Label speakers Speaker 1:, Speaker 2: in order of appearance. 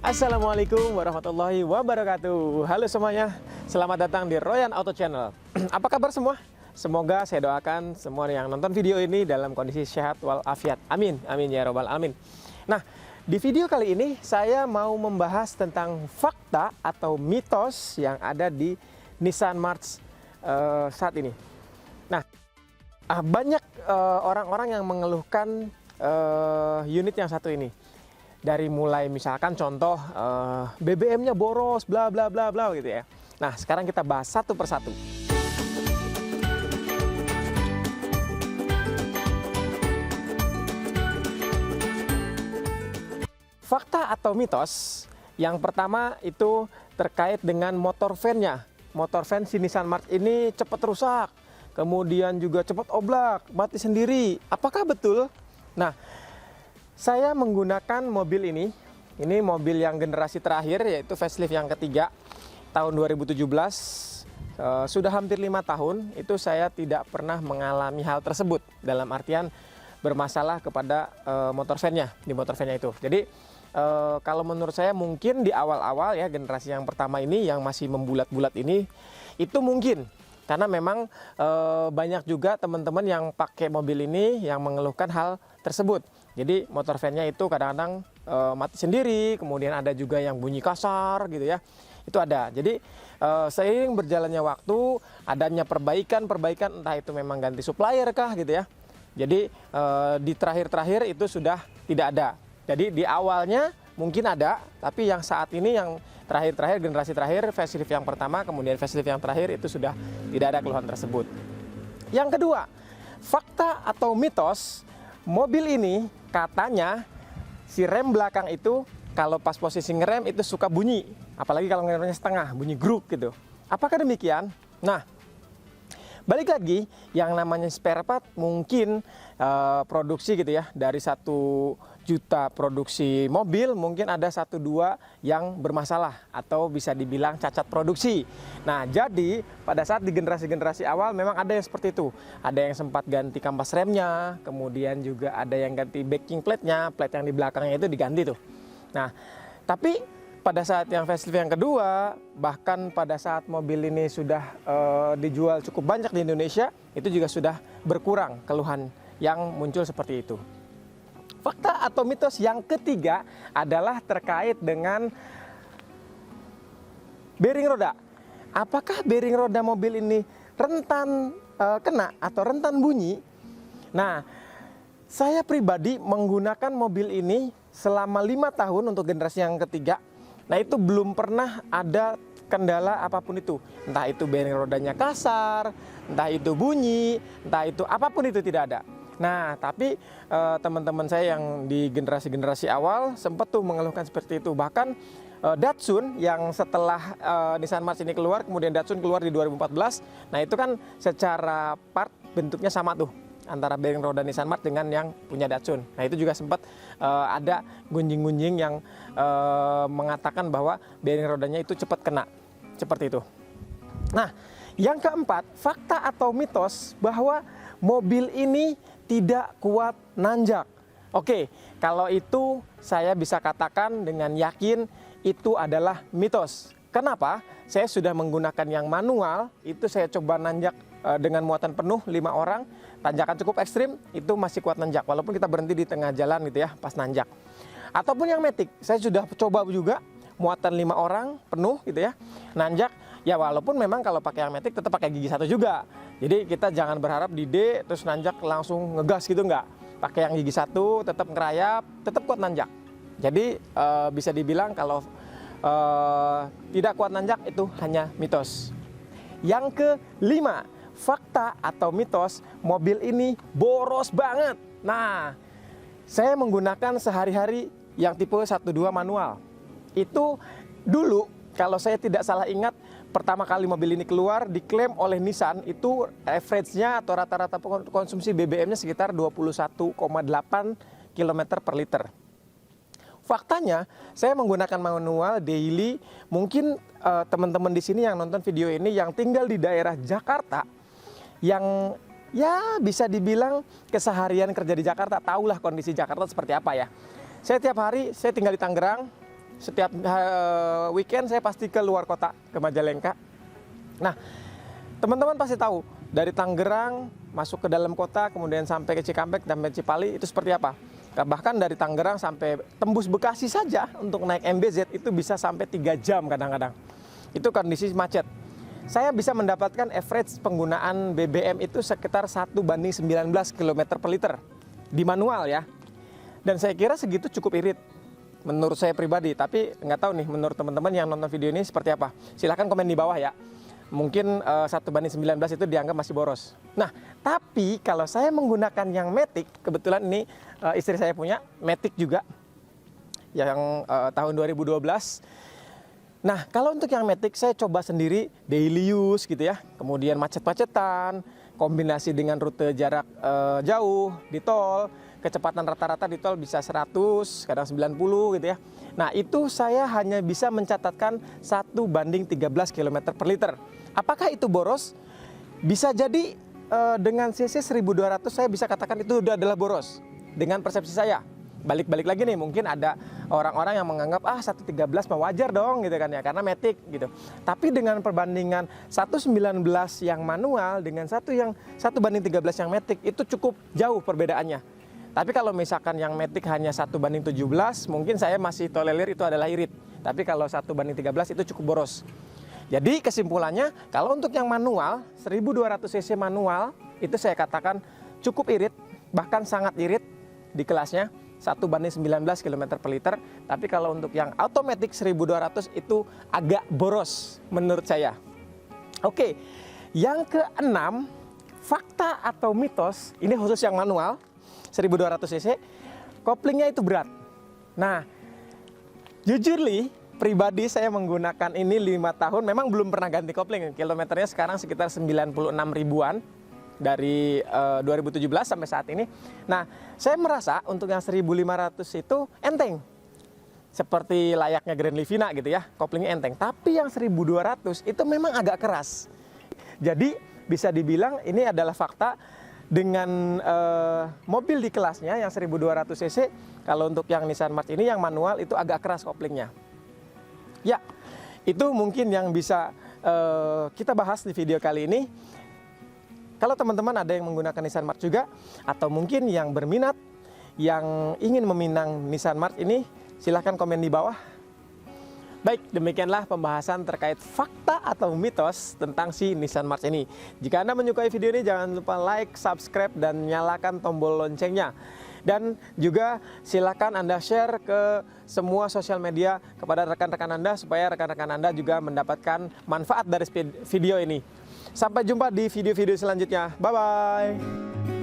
Speaker 1: Assalamualaikum warahmatullahi wabarakatuh. Halo semuanya, selamat datang di Royan Auto Channel. Apa kabar semua? Semoga saya doakan semua yang nonton video ini dalam kondisi sehat walafiat. Amin, amin ya robbal alamin. Nah, di video kali ini saya mau membahas tentang fakta atau mitos yang ada di Nissan March saat ini. Nah, banyak orang-orang yang mengeluhkan unit yang satu ini. Dari mulai misalkan contoh BBM-nya boros, bla bla bla bla gitu ya. Nah, sekarang kita bahas satu persatu. Fakta atau mitos yang pertama itu terkait dengan motor fan-nya. Motor fan si Nissan March ini cepat rusak, kemudian juga cepat oblak, mati sendiri. Apakah betul? Nah, saya menggunakan mobil ini mobil yang generasi terakhir, yaitu facelift yang ketiga tahun 2017. Sudah hampir 5 tahun itu saya tidak pernah mengalami hal tersebut, dalam artian bermasalah kepada motor fan-nya, di motor fan-nya itu. Jadi kalau menurut saya mungkin di awal-awal ya, generasi yang pertama ini yang masih membulat-bulat ini, itu mungkin karena memang banyak juga teman-teman yang pakai mobil ini yang mengeluhkan hal tersebut. Jadi motor fan-nya itu kadang-kadang mati sendiri, kemudian ada juga yang bunyi kasar gitu ya. Itu ada. Jadi seiring berjalannya waktu, adanya perbaikan, entah itu memang ganti supplier kah gitu ya. Jadi di terakhir-terakhir itu sudah tidak ada. Jadi di awalnya mungkin ada, tapi yang saat ini yang terakhir-terakhir, generasi terakhir, facelift yang pertama, kemudian facelift yang terakhir itu sudah tidak ada keluhan tersebut. Yang kedua, fakta atau mitos, mobil ini katanya si rem belakang itu kalau pas posisi ngerem itu suka bunyi, apalagi kalau ngeremnya setengah, bunyi gruk gitu. Apakah demikian? Nah, balik lagi, yang namanya spare part mungkin produksi gitu ya, dari 1 juta produksi mobil mungkin ada 1-2 yang bermasalah atau bisa dibilang cacat produksi. Nah, jadi pada saat di generasi-generasi awal memang ada yang seperti itu. Ada yang sempat ganti kampas remnya, kemudian juga ada yang ganti backing plate-nya, plate yang di belakangnya itu diganti tuh. Nah, tapi pada saat yang facelift yang kedua, bahkan pada saat mobil ini sudah dijual cukup banyak di Indonesia, itu juga sudah berkurang keluhan yang muncul seperti itu. Fakta atau mitos yang ketiga adalah terkait dengan bearing roda. Apakah bearing roda mobil ini rentan kena atau rentan bunyi? Nah, saya pribadi menggunakan mobil ini selama 5 tahun untuk generasi yang ketiga. Nah, itu belum pernah ada kendala apapun itu. Entah itu bearing rodanya kasar, entah itu bunyi, entah itu apapun itu tidak ada. Nah, tapi teman-teman saya yang di generasi-generasi awal sempat tuh mengeluhkan seperti itu. Bahkan Datsun yang setelah Nissan March ini keluar, kemudian Datsun keluar di 2014. Nah, itu kan secara part bentuknya sama tuh antara bearing roda Nissan March dengan yang punya Datsun. Nah, itu juga sempat ada gunjing-gunjing yang mengatakan bahwa bearing rodanya itu cepat kena, seperti itu. Nah, yang keempat, fakta atau mitos bahwa mobil ini tidak kuat nanjak. Oke, kalau itu saya bisa katakan dengan yakin itu adalah mitos. Kenapa? Saya sudah menggunakan yang manual, itu saya coba nanjak dengan muatan penuh 5 orang, tanjakan cukup ekstrim, itu masih kuat nanjak, walaupun kita berhenti di tengah jalan gitu ya, pas nanjak. Ataupun yang matic, saya sudah coba juga muatan 5 orang penuh gitu ya, nanjak, ya walaupun memang kalau pakai yang matic tetap pakai gigi 1 juga. Jadi kita jangan berharap di D terus nanjak langsung ngegas gitu, enggak. Pakai yang gigi 1, tetap ngerayap, tetap kuat nanjak. Jadi bisa dibilang kalau tidak kuat nanjak itu hanya mitos. Yang kelima, fakta atau mitos, mobil ini boros banget. Nah, saya menggunakan sehari-hari yang tipe 1.2 manual. Itu dulu kalau saya tidak salah ingat, pertama kali mobil ini keluar diklaim oleh Nissan itu average-nya atau rata-rata konsumsi BBM-nya sekitar 21,8 km per liter. Faktanya saya menggunakan manual daily. Mungkin teman-teman di sini yang nonton video ini yang tinggal di daerah Jakarta, yang ya bisa dibilang keseharian kerja di Jakarta, tahulah kondisi Jakarta seperti apa ya. Saya tiap hari, saya tinggal di Tangerang, Setiap weekend saya pasti ke luar kota, ke Majalengka. Nah, teman-teman pasti tahu dari Tangerang masuk ke dalam kota, kemudian sampai ke Cikampek dan Cipali itu seperti apa. Bahkan dari Tangerang sampai tembus Bekasi saja untuk naik MBZ itu bisa sampai 3 jam kadang-kadang. Itu kondisi macet. Saya bisa mendapatkan average penggunaan BBM itu sekitar 1:19 km per liter di manual ya. Dan saya kira segitu cukup irit menurut saya pribadi. Tapi nggak tahu nih menurut teman-teman yang nonton video ini seperti apa. Silahkan komen di bawah ya. Mungkin 1:19 itu dianggap masih boros. Nah, tapi kalau saya menggunakan yang Matic, kebetulan ini istri saya punya Matic juga yang tahun 2012. Nah, kalau untuk yang Matic saya coba sendiri daily use gitu ya. Kemudian macet-macetan, kombinasi dengan rute jarak jauh di tol, kecepatan rata-rata di tol bisa 100, kadang 90 gitu ya. Nah, itu saya hanya bisa mencatatkan 1:13 km per liter. Apakah itu boros? Bisa jadi dengan cc 1200 saya bisa katakan itu adalah boros dengan persepsi saya. Balik-balik lagi nih, mungkin ada orang-orang yang menganggap 1:13 mah wajar dong gitu kan ya, karena Matic gitu. Tapi dengan perbandingan 1:19 yang manual dengan 1:13 yang Matic itu cukup jauh perbedaannya. Tapi kalau misalkan yang Matic hanya 1:17, mungkin saya masih tolerir itu adalah irit. Tapi kalau 1:13 itu cukup boros. Jadi kesimpulannya, kalau untuk yang manual 1200 cc manual itu saya katakan cukup irit, bahkan sangat irit di kelasnya. 1:19 km per liter. Tapi kalau untuk yang automatic 1200 itu agak boros menurut saya. Oke, yang keenam, fakta atau mitos, ini khusus yang manual 1200 cc, koplingnya itu berat. Nah, jujur li, pribadi saya menggunakan ini 5 tahun, memang belum pernah ganti kopling. Kilometernya sekarang sekitar 96 ribuan. Dari 2017 sampai saat ini. Nah, saya merasa untuk yang 1500 itu enteng. Seperti layaknya Grand Livina gitu ya, koplingnya enteng. Tapi yang 1200 itu memang agak keras. Jadi bisa dibilang ini adalah fakta dengan mobil di kelasnya yang 1200 cc. Kalau untuk yang Nissan March ini yang manual itu agak keras koplingnya. Ya, itu mungkin yang bisa kita bahas di video kali ini. Kalau teman-teman ada yang menggunakan Nissan March juga, atau mungkin yang berminat, yang ingin meminang Nissan March ini, silahkan komen di bawah. Baik, demikianlah pembahasan terkait fakta atau mitos tentang si Nissan March ini. Jika Anda menyukai video ini, jangan lupa like, subscribe, dan nyalakan tombol loncengnya. Dan juga silakan Anda share ke semua sosial media kepada rekan-rekan Anda, supaya rekan-rekan Anda juga mendapatkan manfaat dari video ini. Sampai jumpa di video-video selanjutnya. Bye-bye.